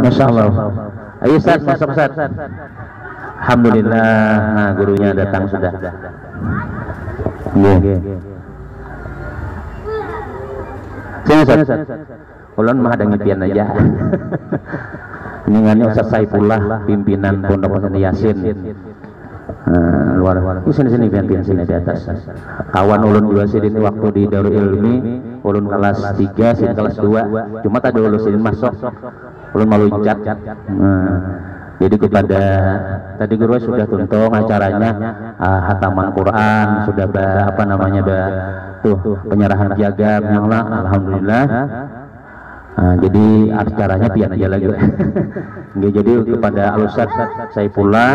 Masya Allah. Ayo Ustaz, masuk Ustaz. Alhamdulillah, nah gurunya datang sudah. Iya. Sini Ustaz. Ulun mah ada ngitian aja. Ini Ustaz Saifullah, pimpinan Pondok Pesantren Yasin. Luar. Sini pimpin sini di atas. Kawan ulun juga sini waktu di Darul Ilmi, ulun kelas 3, sini kelas 2. Cuma tadi ulun sini masuk. Ulun malu cat. Jadi kepada tadi guru sudah tuntung acaranya hataman Quran, sudah tuh penyerahan piagam yang lah, alhamdulillah. Jadi acaranya pian aja lagi. Jadi kepada Al-Ustaz Saifullah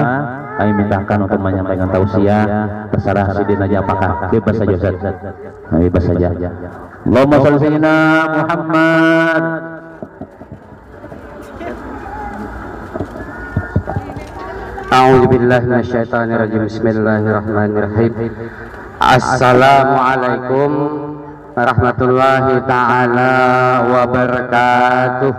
kami mintakan untuk menyampaikan tausiah, terserah sidin aja apakah bebas saja Ustaz. Bebas saja. Allahumma shalli sayyidina Muhammad. A'udzu billahi minasyaitonir rajim. Bismillahirrahmanirrahim. Assalamualaikum warahmatullahi taala wabarakatuh.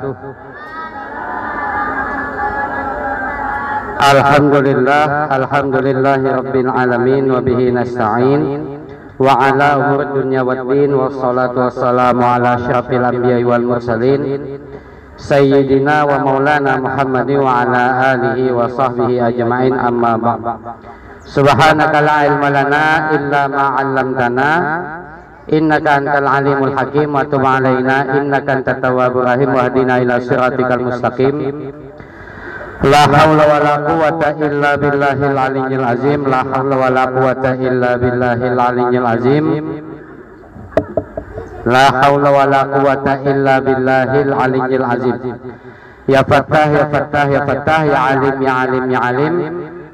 Alhamdulillahi rabbil alamin wa bihi nasta'in wa ala umuri dunya waddin wassalatu wassalamu ala asyrafil anbiya'i wal mursalin sayyidina wa maulana Muhammadin wa ala alihi wa sahbihi ajma'in, amma ba'd. Subhanaka la ilma lana illa ma 'allamtana innaka antal alimul hakim wa tub 'alaina innaka antat tawwabur rahim wahdina ila siratikal mustaqim. La haula wala quwwata illa billahil aliyyil azim. La haula wala quwwata illa billahil aliyyil azim. La haula wala quwwata illa billahil aliyyil azim. Ya Fattah ya Fattah ya Fattah ya Alim ya Alim ya Alim,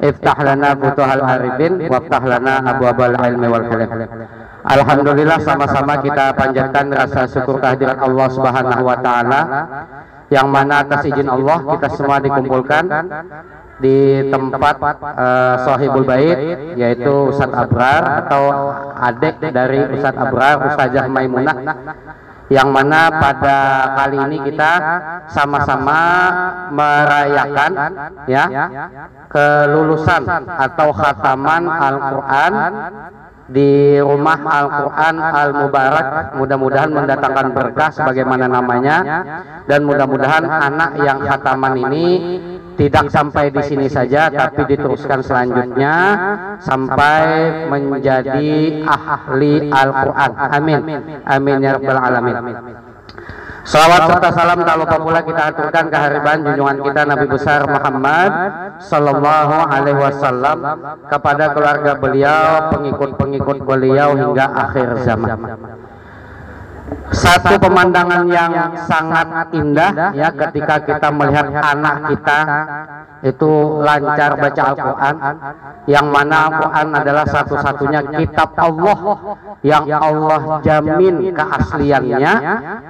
iftah lana futuhal arifin waftah lana abwabal ilmi wal hilm. Alhamdulillah, sama-sama kita panjatkan rasa syukur kehadirat Allah Subhanahu wa taala, yang mana atas izin Allah kita semua dikumpulkan di tempat Sohibul Bait, yaitu Ustadz Abrar atau adik dari Ustadz Abrar, Ustazah Maimunah, yang mana pada kali ini kita sama-sama merayakan ya kelulusan atau khataman Al-Quran di rumah Al-Quran Al-Mubarak. Mudah-mudahan mendatangkan berkah sebagaimana namanya, dan mudah-mudahan anak yang khataman ini tidak sampai di sini saja, tapi diteruskan selanjutnya sampai menjadi ahli Al-Quran. Amin. Amin ya rabbal alamin. Salawat serta salam tak lupa pula kita aturkan kehadiran junjungan kita Nabi besar Muhammad sallallahu alaihi wasallam, kepada keluarga beliau, pengikut-pengikut beliau hingga akhir zaman. Satu pemandangan yang sangat indah ya ketika kita melihat anak kita itu lancar baca Al-Quran, yang mana Al-Quran adalah satu-satunya kitab Allah yang Allah jamin keasliannya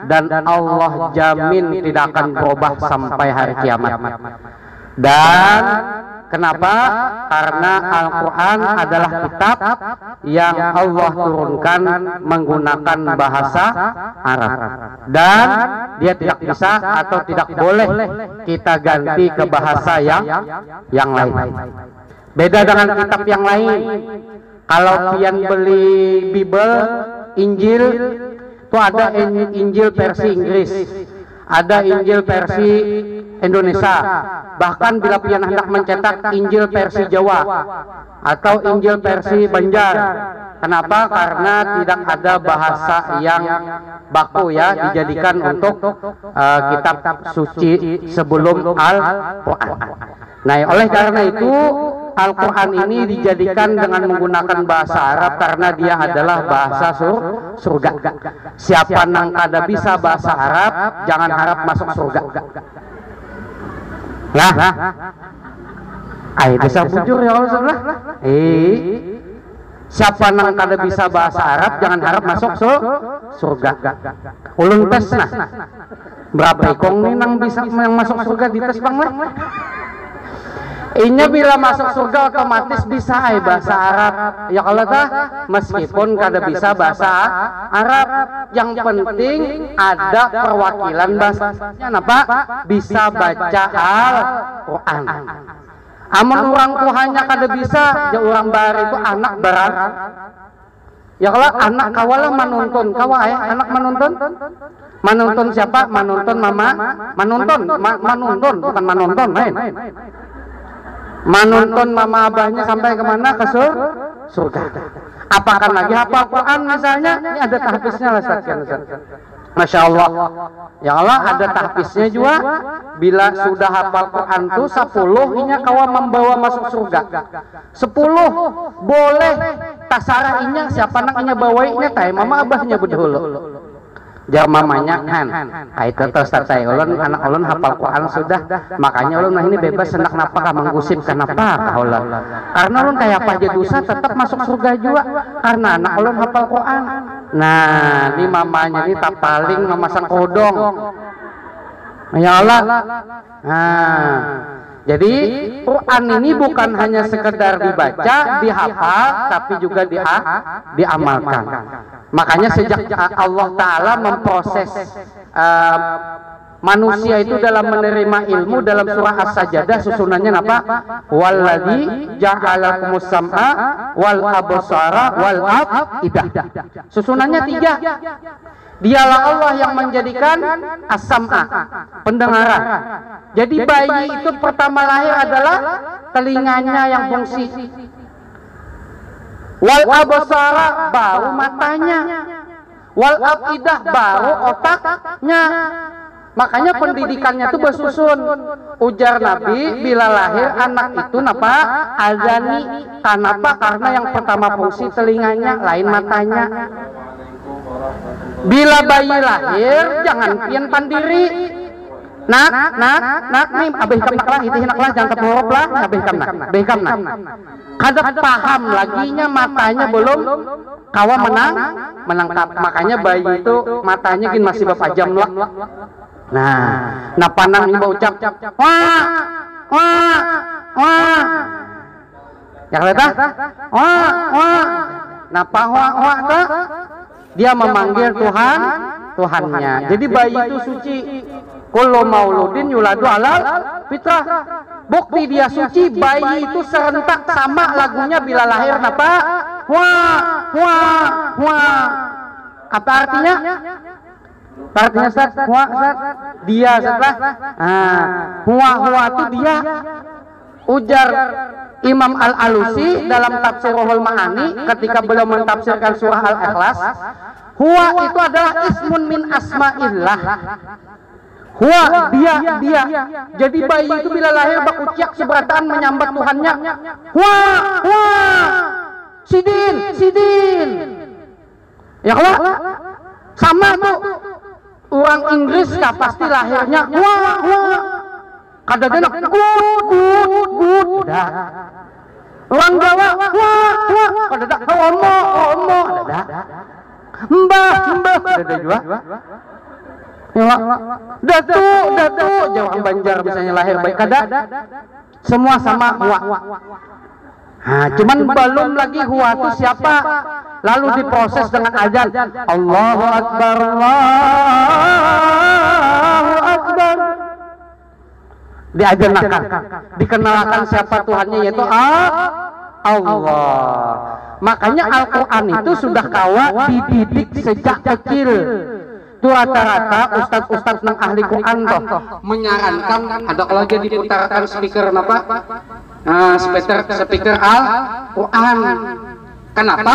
dan Allah jamin tidak akan berubah sampai hari kiamat. Dan kenapa? Karena Al-Quran adalah kitab yang Allah turunkan menggunakan bahasa Arab, dan dia tidak bisa atau tidak boleh kita ganti ke bahasa yang lain. Beda dengan kitab yang lain. Kalau kalian beli Bible, Injil, itu ada Injil versi Inggris, ada Injil versi Indonesia, bahkan bila pian hendak mencetak Injil versi Jawa atau Injil versi Banjar. Kenapa? Karena tidak ada bahasa yang baku ya dijadikan untuk kitab suci sebelum Al-Quran. Nah, oleh karena itu Al-Quran ini dijadikan dengan menggunakan bahasa Arab karena dia adalah bahasa surga. Siapa nang kada bisa bahasa Arab, jangan harap masuk surga. Lah, ayo bisa bujur ya Allah. Siapa nang kada bisa bahasa Arab, jangan harap masuk surga. Ulun tes nah, berapa ikong nih nang bisa yang masuk surga di tes bang lah? Inya bila masuk surga otomatis bisa bahasa Arab. Ya kalau tah meskipun kada bisa bahasa Arab, yang penting ada perwakilan bahasanya napa? Bisa baca Al-Qur'an. Amun orang tuanya kada bisa, ya orang bari itu anak berat. Ya kalau anak kawalah menuntun, anak menuntun. Menuntun siapa? Menuntun mama, menuntun bukan menonton, main. Menuntun mama abahnya sampai kemana? Ke surga. Apakah lagi hafal Quran misalnya? Ini ada tahfiznya lah Ustaz. Masya Allah. Ya Allah ada tahfiznya juga. Bila sudah hafal Quran tuh 10 inya kawa membawa masuk surga. 10 boleh tasara inya siapa nak inya bawainya tay mama abahnya bedahulu. Jauh mamanya kan, itu terus saya ulun anak ulun hafal Quran sudah, makanya ulun ini bebas hendak napa menggusip kenapa ulun, karena ulun kayak apa aja dosa tetap masuk surga juga, karena anak ulun hafal Quran. Nah, ini mamanya ini tak paling memasang kodong, ya Allah. Nah, jadi Quran ini bukan hanya sekedar dibaca, dihafal, tapi juga diamalkan. Makanya sejak Allah Ta'ala memproses manusia itu dalam menerima ilmu, dalam surah As-Sajdah susunannya apa? Walladzi ja'alakumus sam'a wal absara wal af'idah. Susunannya 3. Dialah Allah yang menjadikan as-sam'a, pendengaran. Jadi bayi itu pertama lahir adalah telinganya yang fungsi. Wal absara baru matanya, wal afidah baru otaknya. Makanya pendidikannya itu bersusun. Ujar Nabi bila lahir anak itu napa azani. Kenapa? Karena yang pertama fungsi telinganya, lain matanya. Bila bayi lahir jangan pian pandiri. Nak nih abih kamnak itu hinaklah jangan terhorop lah abih kamnak. Kada paham laginya matanya belum kawa menangkap. Makanya bayi itu matanya gin masih berpajam lah. Nah panang ini ucap wah. Ya kelihatan? Wah. Napa wah ta? Dia memanggil Tuhannya. Jadi bayi itu suci. Kullu mauludin yuladu alal fitrah. Bukti dia suci, bayi itu serentak sama lagunya bila lahir napa? Wah. Apa artinya? Artinya Ustaz, dia setelah huwa itu dia. Ujar Imam Al-Alusi dalam tafsir Ruhul Ma'ani ketika beliau mentafsirkan surah Al-Ikhlas, huwa itu adalah ismun min asma'illah. Huwa dia. Jadi bayi itu bila lahir bakuciak seberataan menyambat Tuhannya. Wah. Sidin. Ya Allah. Sama tuh. Orang Inggris kah pasti lahirnya wah. Kadang-kadang good. Orang Jawa wah. Kadang-kadang homo. Mbah. Ada juga. Datu Jawa Banjar misalnya lahir baik kada semua sama huwa. Cuman belum lagi huwa itu siapa, lalu diproses dengan azan Allahu Akbar diajarkan, dikenalkan siapa Tuhannya yaitu Allah. Makanya Al-Quran itu sudah kawa dididik sejak kecil. Itu rata-rata ustaz-ustaz nang ahli Quran toh menyarankan ada kalau jadi diputarkan speaker apa? Speaker Al-Quran. Kenapa?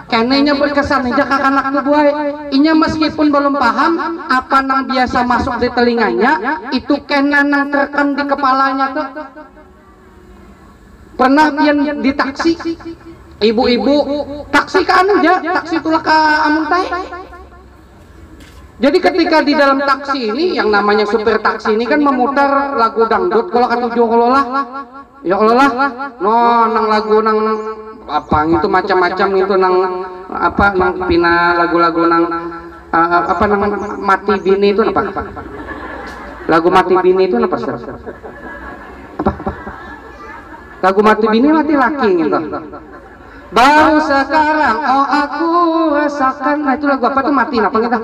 Karena berkesan aja kakak anak tuh boy. Inya meskipun belum paham apa nang biasa masuk di telinganya, itu kena nang terekam di kepalanya tuh. Pernah yang di taksi, ibu-ibu taksi kan aja, taksi tulah ke Amuntai. Jadi ketika di dalam taksi ini yang namanya supir taksi ini kan memutar lagu dangdut kalau katujuh kelola ya Allah nang lagu nang apa itu macam-macam itu nang apa nang pina lagu-lagu nang apa nang mati bini itu apa lagu mati bini itu apa lagu mati bini mati laki gitu. Baru sekarang oh aku rasakan. Nah itu lagu apa tuh? Mati apa gitu?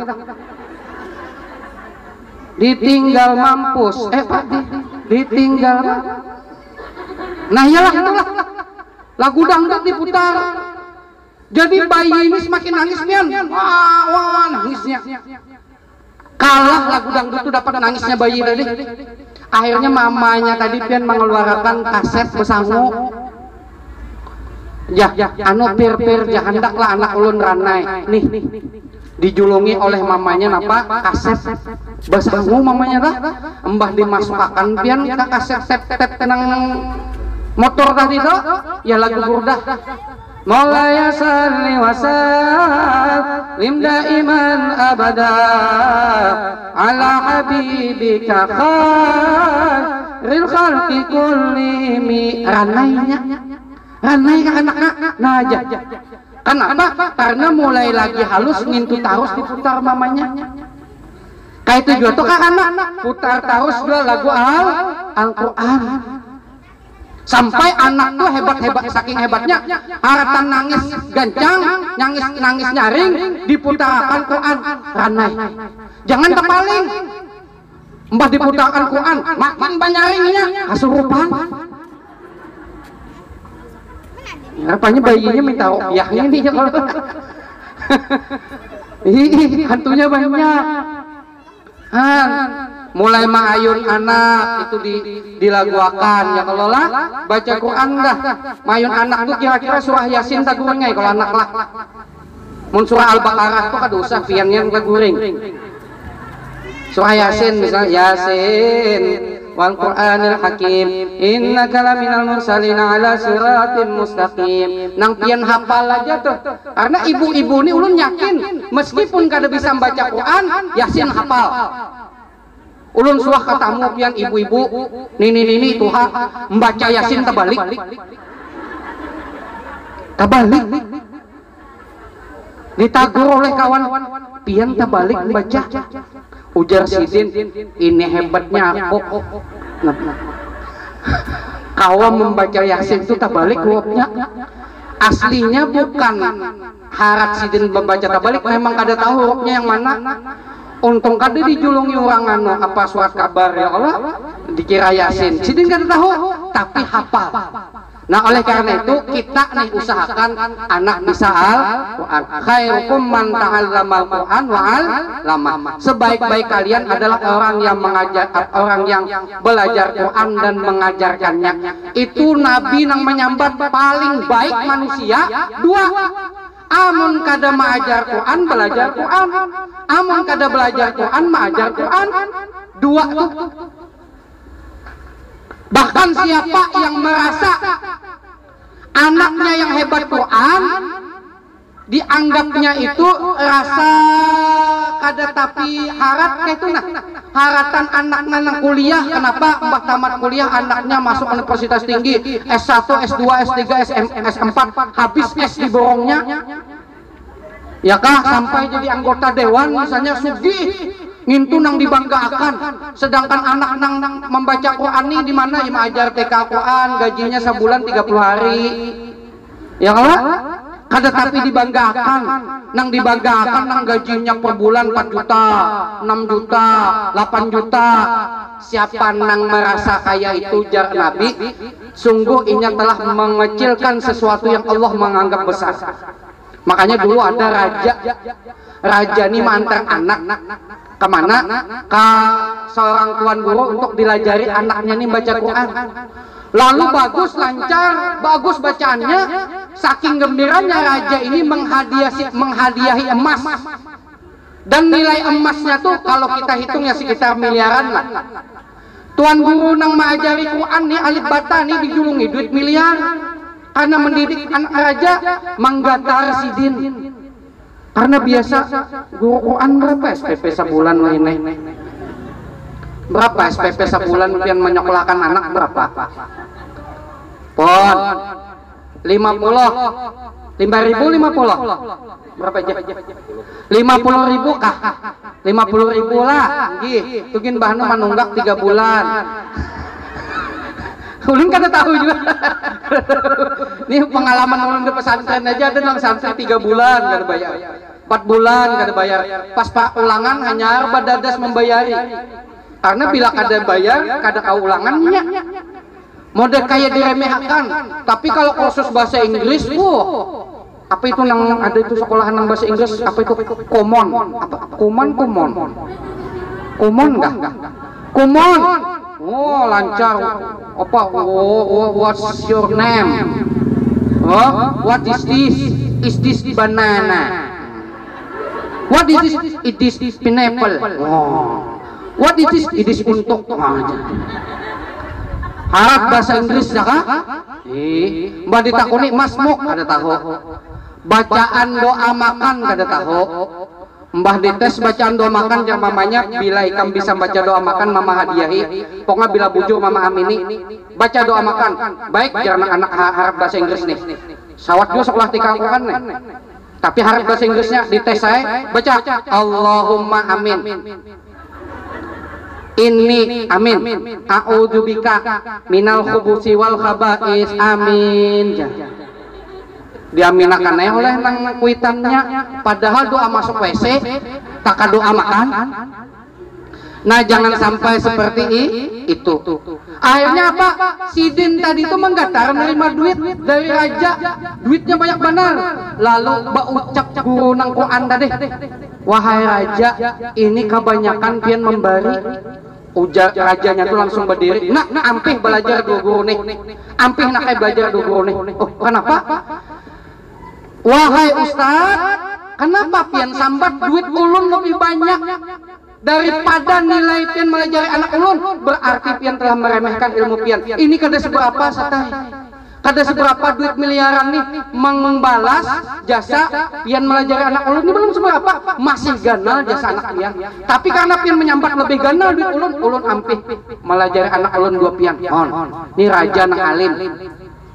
Ditinggal mampus. Pak ditinggal. Nah iyalah itulah lagu dangdut diputar. Jadi bayi ini semakin nangis pian. Wah nangisnya. Kalah lagu dangdut itu dapat nangisnya bayi tadi. Akhirnya mamanya tadi pian mengeluarkan kaset besangu. Ya, anu pir-pir jahandaklah anak ulun ranai. Nih, dijulungi oleh mamanya napa? Kaset besangu mamanya dah. Embah dimasukkan pian ke kaset tep-tep tenang motor tadi tuh. Ya lagu burdah. Maulaya salli wa sallim daiman abada ala habibika khairil khalqi kullihim. Ranai ke anak-anak nah aja. Kenapa? Karena mulai lagi halus ngintu tarus diputar mamanya. Kayak itu juga tuh kan anak putar tarus juga lagu Al-Quran. Sampai anak tuh hebat-hebat, saking hebatnya haratan nangis gancang, nangis nyaring, diputarkan Quran. Ranai jangan terpaling, mbah diputarkan Quran makin banyaringnya kasurupan. Apanya bayinya minta rupiahnya nih ya kalau hantunya banyak. Mulai ma'ayun anak itu dilaguakan ya kalau lah baca Quran dah. Ma'ayun anak tuh kira-kira surah Yasin tak guringai kalau anak lah. Mun surah Al-Baqarah tuh kada usah piannya tak guring. Surah Yasin misalnya Yasin wal Qur'anil Hakim innaka laminal mursalina ala siratim mustaqim. Nang pian hafal aja tuh. Karena ibu-ibu ini ulun yakin meskipun kada bisa membaca Quran, Yasin hafal. Ulun suah katamu pian ibu-ibu nini tuha membaca Yasin terbalik. Ditagur oleh kawan pian terbalik membaca. Ujar Sidin, ini hebatnya aku. Kawan membaca Yasin itu terbalik hurufnya. Aslinya bukan harat Sidin membaca terbalik, memang kada tahu hurufnya yang mana. Untung kada dijulungi orang anu apa surat kabar ya Allah dikira Yasin. Sidin kada tahu tapi hafal. Nah oleh karena itu kita nih usahakan anak bisa Al-Quran. Khairukum man ta'allamal Quran wa 'allama. Sebaik-baik kalian adalah orang yang belajar Quran dan mengajarkannya. Itu Nabi yang menyambat paling baik manusia. Dua, amun kada mengajar Quran belajar Quran, amun kada belajar Quran mengajar Quran. Dua tuh. Bahkan siapa yang merasa anaknya yang hebat Quran dianggapnya itu rasa kada tapi harat kayak itu nah haratan anaknya nang kuliah. Kenapa mbah tamat kuliah anaknya masuk universitas tinggi S1, S2, S3, S4 habis S di borongnya ya kah sampai jadi anggota dewan misalnya sugih ngintu nang dibanggakan, sedangkan anak nang membaca Quran ini di mana ya mengajar TK Quran gajinya sebulan 30 hari ya kalau kada tapi dibanggakan nang gajinya per bulan 4 juta 6 juta 8 juta. Siapa nang merasa kaya itu jar Nabi sungguh inya telah mengecilkan sesuatu yang Allah menganggap besar. Makanya dulu ada raja ini mengantar anak kemana? Ke seorang tuan guru untuk dilajari anaknya ini baca Quran. Lalu bagus, lancar, bagus bacaannya. Saking gembiranya raja ini menghadiahi emas. Dan nilai emasnya tuh kalau kita hitungnya sekitar miliaran lah. Tuan guru nang mengajari Quran nih alif bata nih dijulungi duit miliar. Karena mendidik anak raja manggatar Sidin. Karena biasa guru Quran berapa SPP sebulan ini? Berapa SPP sebulan yang menyekolahkan anak berapa? Pon 50 berapa aja? 50.000 kah? 50.000 lah. Gih, tugin bahan manunggak 3 bulan. Ulun kada tahu juga. Nih pengalaman ulun di pesantren aja ada nang santri 3 bulan kada bayar. 4 bulan kada bayar. Pas pak ulangan hanya badadas membayari. Karena bila kada bayar kada kau ulangannya. Model kayak diremehkan. Tapi kalau kursus bahasa Inggris, apa itu nang ada itu sekolahan nang bahasa Inggris, apa itu common, apa common enggak? Common. Oh, lancar. Apa? What's your name? Oh, what is this? Is this banana? What is this? It is pineapple. Oh. What is this? It is untuk. Harap bahasa Inggris dah kah? Mbak ditakuni masmuk kada tahu. Bacaan doa makan kada tahu. Mbah dites bacaan doa makan yang mamanya bila ikam bisa baca doa makan mama hadiahi. Pokoknya bila bujur mama amini baca doa makan. Baik jangan anak harap bahasa Inggris nih. Sawat juga sekolah tika Al-Quran nih. Tapi harap bahasa Inggrisnya dites saya baca Allahumma amin. Inni amin. A'udzubika minal khubusi wal khaba'is amin. Diaminakan oleh nang kuitannya, padahal doa masuk WC tak doa makan. Nah jangan sampai seperti itu. Akhirnya apa? Sidin tadi itu menggatar menerima duit dari raja, duitnya banyak benar. Lalu baucap guru nang Quran tadi, wahai raja, ini kebanyakan pian memberi. Ujar rajanya tuh langsung berdiri. Nak ampih belajar dua guru nih. Ampih nak belajar dua guru nih. Oh kenapa? Wahai Ustaz, kenapa pian sambat duit ulun lebih banyak daripada nilai pian melajari anak ulun? Berarti pian telah meremehkan ilmu pian. Ini kada seberapa satai. Kada seberapa duit miliaran nih membalas jasa pian melajari anak ulun ini belum seberapa. Masih ganal jasa anak pian. Tapi karena pian menyambat lebih ganal duit ulun ampih melajari anak ulun 2 pian. Ini raja nang alim.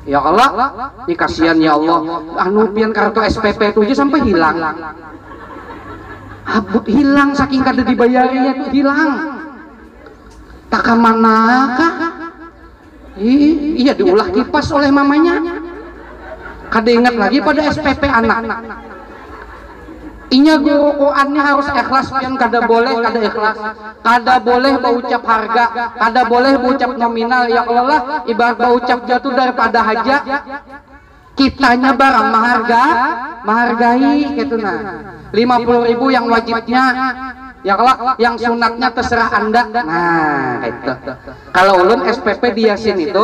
Ya Allah, ini kasihan ya Allah. Anu pian kartu SPP 7 sampai hilang. Habut hilang saking kada dibayarinya tuh hilang. Tak manakah? Iya diulah kipas oleh mamanya. Kada ingat lagi pada SPP anak. Inya guru Qurannya harus ikhlas pian kada boleh kada ikhlas. Kada boleh berucap harga, kada boleh berucap nominal. Ya Allah, ibarat berucap jatuh daripada haja. Kitanya barang menghargai gitu nah. 50.000 yang wajibnya. Ya Allah, yang sunatnya terserah Anda. Nah, itu. Kalau ulun SPP di Yasin itu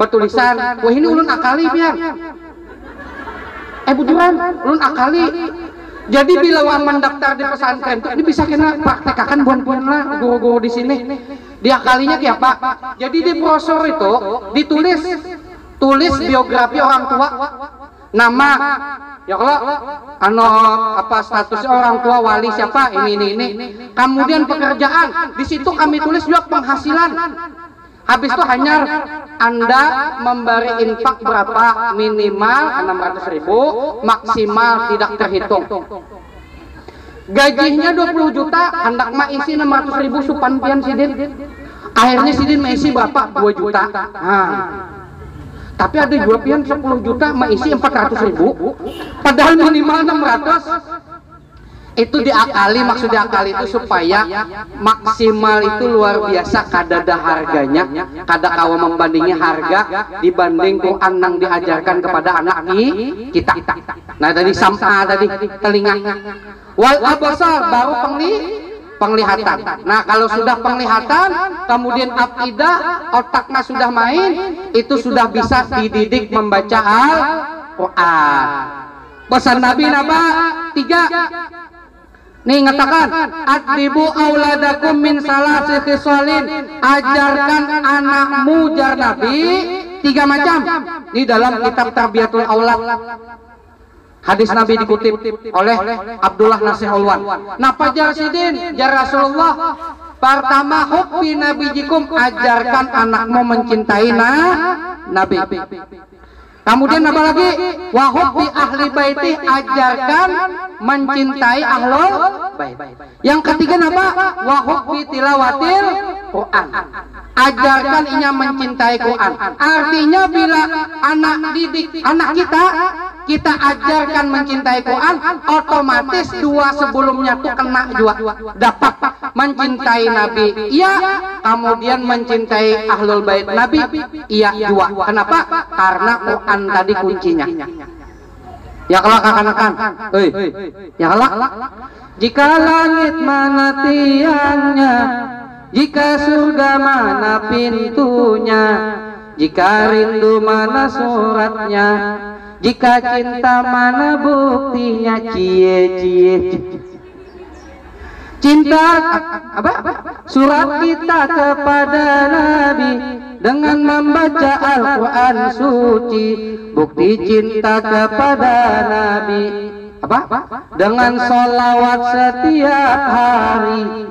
bertulisan, wah ini ulun akali pian. Bujuran, ulun akali. Jadi bila mendaftar di pesantren itu ini bisa kena praktekakan buan-buan lah guru-guru di sini. Dia kalinya kayak apa? Jadi di brosur itu tulis biografi orang tua, nama, ya Allah, apa statusnya orang tua, wali siapa, ini. Kemudian pekerjaan, di situ kami tulis juga penghasilan. Habis itu hanya Anda memberi infak berapa, minimal 600.000, maksimal tidak terhitung. Gajinya 20 juta, hendak isi 600.000 supan pian sidin. Akhirnya sidin mengisi berapa? 2 juta. Tapi ada juga pian 10 juta mengisi 400.000, padahal minimal 600. Itu diakali, maksud diakali itu supaya maksimal itu luar biasa kadada harganya, kada kawa membandingi harga dibanding Quran yang diajarkan kepada anak kita. Nah tadi sam'a tadi telinga, wal absar baru penglihatan. Nah kalau sudah penglihatan, kemudian aqidah, otaknya sudah main, itu sudah bisa dididik membaca Al-Quran. Pesan Nabi napa 3. Nih ngatakan addibu auladakum min salasi khisalin, ajarkan anakmu jar Nabi 3 macam. Ini dalam kitab Tarbiyatul Aulad. Hadis Nabi dikutip oleh Abdullah Nasihulwan. Napa jar sidin jar Rasulullah? Pertama hubbi nabijikum, ajarkan anakmu mencintai Nabi. Kemudian apa lagi? Wahubbi ahli baiti, ajarkan mencintai ahlul bait. Yang ketiga apa? Wahubbi tilawatil Quran, ajarkan inya mencintai Quran. Artinya bila anak didik anak kita ajarkan mencintai Quran, otomatis dua sebelumnya tuh kena juga, dapat mencintai Nabi iya, kemudian mencintai ahlul bait Nabi iya juga. Kenapa? Karena Quran tadi kuncinya. Ya kalau kakanakan, ya kalau jika langit mana tiangnya, jika surga mana pintunya, jika rindu mana suratnya, jika cinta mana buktinya, cie. Cinta apa? Surat kita kepada Nabi dengan membaca Al-Quran suci, bukti cinta kepada Nabi apa? Dengan sholawat setiap hari.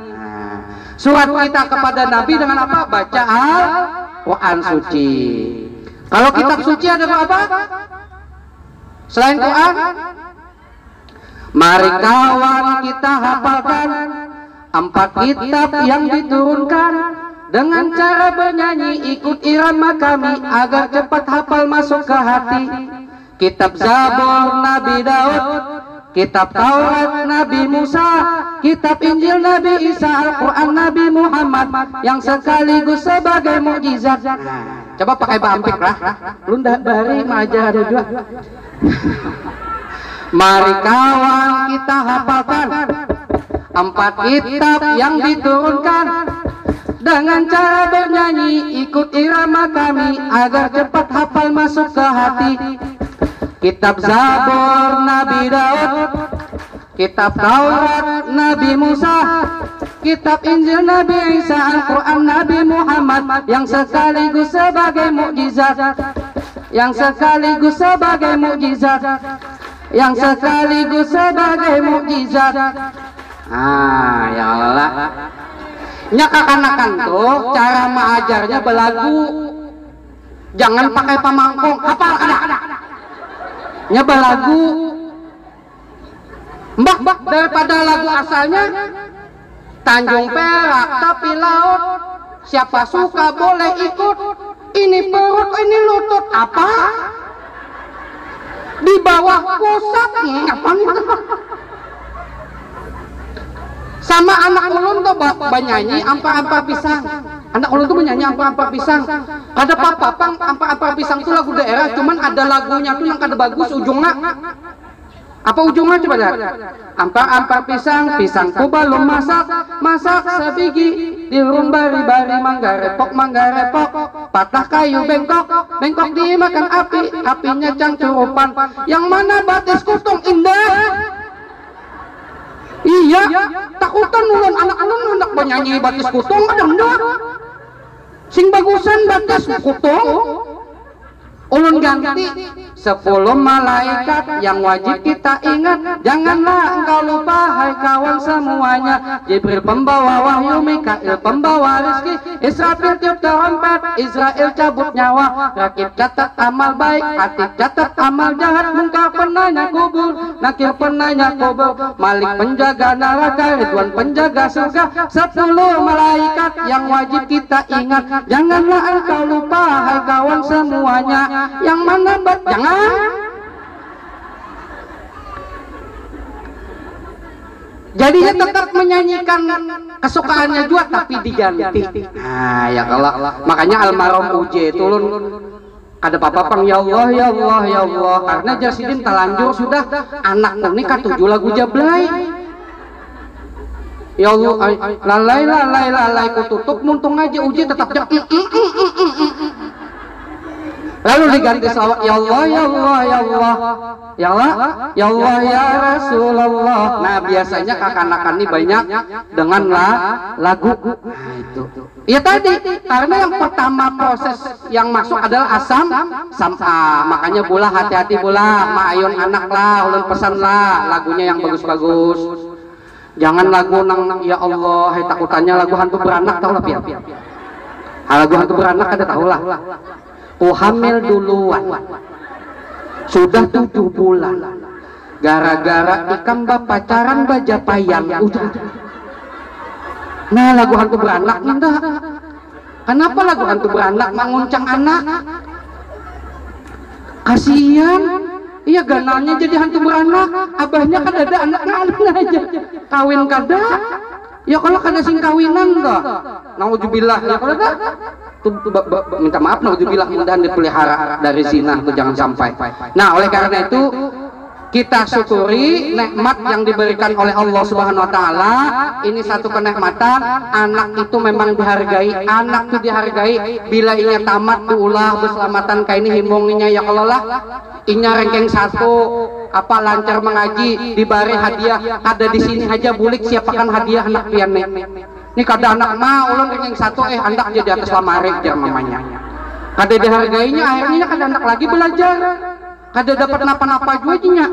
Surat kita kepada Nabi dengan apa? Baca Al-Quran suci. Kalau kitab suci ada apa? Selain Quran, mari kawan kita hafalkan 4 kitab yang diturunkan dengan cara bernyanyi ikut irama kami agar cepat hafal masuk ke hati. Kitab Zabur Nabi Daud, kitab Taurat Nabi Musa, kitab Injil Nabi Isa, Al-Quran Nabi Muhammad yang sekaligus sebagai mukjizat. Coba pakai bampik lah, lu ndak bari majar juga. Mari kawan kita hafalkan 4 kitab yang diturunkan dengan cara bernyanyi ikut irama kami agar cepat hafal masuk ke hati. Kitab Zabur Nabi Daud, kitab Taurat Nabi Musa, kitab Injil Nabi Isa, Al-Quran Nabi Muhammad yang sekaligus sebagai mukjizat, yang sekaligus sebagai mukjizat, yang sekaligus sebagai mukjizat. Ya Allah. Nya kakanakan tuh cara mengajarnya belagu, jangan pakai pamangkong, hafal ada. Nya belagu, mbak daripada lagu asalnya Tanjung Perak tapi laut, siapa suka boleh ikut, ini perut ini lutut apa? Di bawah pusat apa gitu? Sama anak ulun tuh banyanyi ampa-ampa pisang. Anak ulun tuh menyanyi ampa-ampa pisang. Ada papapang ampa-ampa pisang itu lagu daerah, cuman ada lagunya tuh yang kada bagus ujungnya. Apa ujungnya coba lihat? Ampa-ampa pisang, pisangku belum masak sebiji, diurung bari-bari manggarepok, patah kayu bengkok dimakan api, apinya cangcurupan. Yang mana batis kutung indah? Iya, takutan ulun anak ulun hendak menyanyi batis kutung ada enggak? Sing bagusan batis kutung. Ulun ganti 10 malaikat yang wajib kita ingat. Janganlah engkau lupa hai kawan semuanya. Jibril pembawa wahyu, Mikail pembawa rezeki, Israfil tiup trompet, Israel cabut nyawa, Rakib catat amal baik, Atid catat amal jahat, Munkar penanya kubur, Nakir penanya kubur, Malik penjaga neraka, Ridwan penjaga surga. 10 malaikat yang wajib kita ingat. Janganlah engkau lupa hai kawan semuanya. Yang mana jangan. Jadi dia tetap menyanyikan kesukaannya juga tapi diganti. Ya kalau makanya almarhum Uje tulun ada papapang ya Allah ya Allah ya Allah, karena Jasidin telanjur sudah anak ini ka 7 lagu jablay. Ya Allah lalai kututup muntung aja Uje tetap lalu diganti salawat ya Allah ya Allah ya Allah ya Allah ya Allah ya Rasulullah. Nah biasanya kakanakan ini banyak dengan lagu itu. Ya tadi karena yang pertama proses yang masuk adalah asam sam'a, makanya pula hati-hati pula ma'ayun anak lah ulun pesan lah lagunya yang bagus-bagus. Jangan lagu nang ya Allah hai takutannya lagu hantu beranak tahu lah pian. Lagu hantu beranak ada tahu lah. Hamil duluan. sudah 7 bulan gara-gara ikam pacaran bajapayang. Nah, lagu hantu beranak indah. Kenapa lagu hantu beranak menguncang anak? Kasihan. Iya, ganalnya jadi hantu beranak. Abahnya kan ada anaknya aja. Kawin kada. Ya kalau kada sing kawinan dah. Nauzubillah. Ya kalau dah minta maaf, nauzubillah, mudah-mudahan dipelihara dari zina itu jangan sampai. Nah, oleh karena itu kita syukuri nikmat yang diberikan oleh Allah Subhanahu wa taala. Ini satu kenikmatan, anak itu memang dihargai, anak itu dihargai. Bila inya tamat diulah berselamatan kayak ini himbonginya ya Allah lah. Inya ranking 1 apa lancar mengaji, diberi hadiah. Ada di sini aja bulik siapakan hadiah anak pian nih. Ini kada anak mah ulun ranking 1 andak jadi atas lamari jar mamanya. Kada dihargainya, akhirnya kada anak lagi belajar. Kada dapat napa-napa juajinya.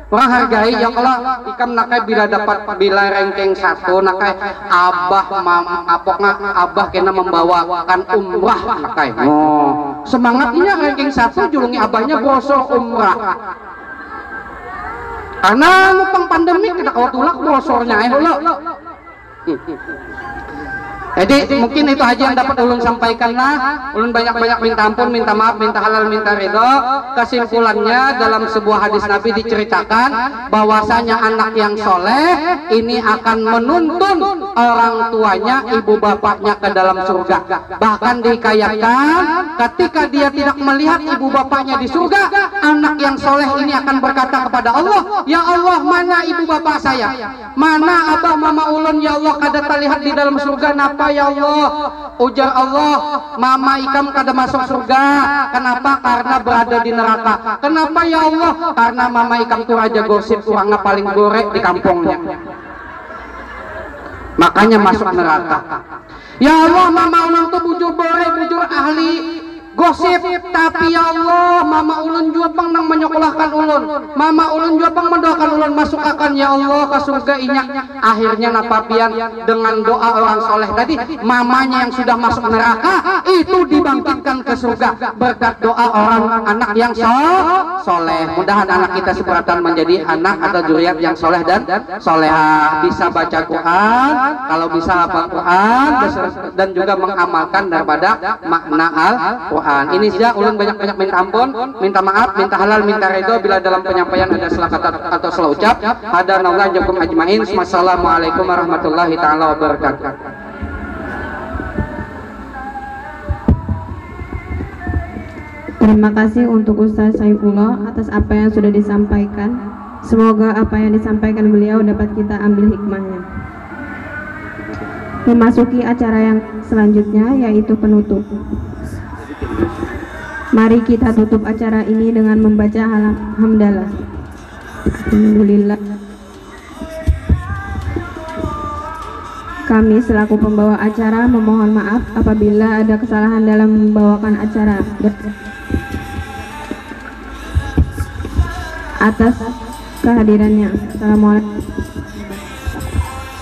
Orang hargai ya kalau ikam nakai bila ranking 1 nakai abah apokna abah kena membawakan umrah nakai. Oh, semangatnya ranking 1 julungi abahnya brosur umrah. Karena mupang pandemi kita kawat tulak brosurnya lo. Jadi mungkin itu aja yang dapat ulun sampaikan lah. Ulun banyak-banyak minta ampun, minta maaf, minta halal, minta ridho. Kesimpulannya dalam sebuah hadis Nabi diceritakan bahwasanya anak yang soleh ini akan menuntun orang tuanya, ibu bapaknya ke dalam surga. Bahkan dihikayatkan ketika dia tidak melihat ibu bapaknya di surga, anak yang soleh ini akan berkata kepada Allah, ya Allah, mana ibu bapak saya? Mana abah mama ulun ya Allah kada terlihat di dalam surga? Napa ya Allah? Ujar Allah, mama ikam kada masuk surga. Kenapa? Karena berada di neraka. Kenapa ya Allah? Karena mama ikam tuh raja gosip, orangnya paling gorek di kampungnya, makanya masuk neraka. Ya Allah, mama ulun tuh bujur borek, bujur ahli gosip, tapi ya Allah, mama ulun juga pang nang menyekolahkan ulun, mama ulun juga pang mendoakan ulun masuk akan ya Allah ke surga inyak. Akhirnya napapian dengan doa orang soleh tadi, mamanya yang sudah masuk neraka itu dibangkitkan ke surga berkat doa orang anak yang soleh. Mudahan anak kita seperatan menjadi anak atau zuriat yang soleh dan solehah, bisa baca Quran, kalau bisa hafal Quran dan juga mengamalkan daripada makna Al-Quran. Ini saja, ulun banyak-banyak minta ampun, minta maaf, minta halal, minta ridho bila dalam penyampaian ada salah kata atau salah ucap. Hadanallahu jazakum ajmain. Wassalamualaikum warahmatullahi taala wabarakatuh. Terima kasih untuk Ustaz Saifullah atas apa yang sudah disampaikan. Semoga apa yang disampaikan beliau dapat kita ambil hikmahnya. Memasuki acara yang selanjutnya yaitu penutup. Mari kita tutup acara ini dengan membaca hamdalah. Alhamdulillah. Kami selaku pembawa acara memohon maaf apabila ada kesalahan dalam membawakan acara. Atas kehadirannya. Assalamualaikum.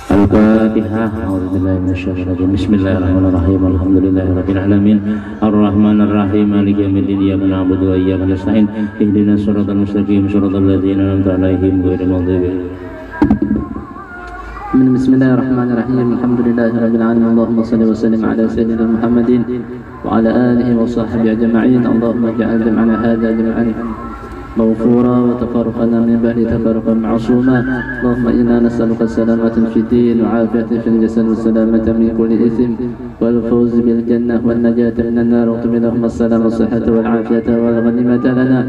Al-Fatihah. A'udzubillahi minasyaitonir rajim. Bismillahirrahmanirrahim. Alhamdulillahirabbil alamin. Arrahmanirrahim. Maliki yaumiddin. Iyyaka na'budu wa iyyaka nasta'in. Ihdinas siratal mustaqim. Siratal ladzina an'amta 'alaihim ghairil maghdubi 'alaihim. Bismillahirrahmanirrahim. Alhamdulillahirabbil alamin. Allahumma shalli wa sallim ala sayyidina Muhammadin wa ala alihi wa sahbihi ajma'in. Allahumma ij'al jam'ana hadha jam'an مغفورا وتفرقنا من بعد تفرقا معصوما. اللهم إنا نسألك السلامة في الدين وعافية في الجسد والسلامة من كل إثم والفوز بالجنة والنجاة من النار. واكتب لهم السلام والصحة والعافية والغنيمة لنا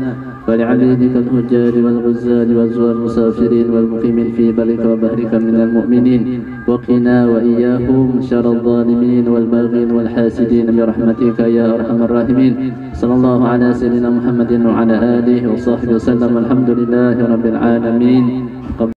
ولعبيدك الحجاج والغزال والزوار المسافرين والمقيمين في برك وبحرك من المؤمنين. وقنا وإياهم شر الظالمين والباغين والحاسدين برحمتك يا أرحم الراحمين. صلى الله على سيدنا محمد وعلى آله وصحبه وسلم. الحمد لله رب العالمين.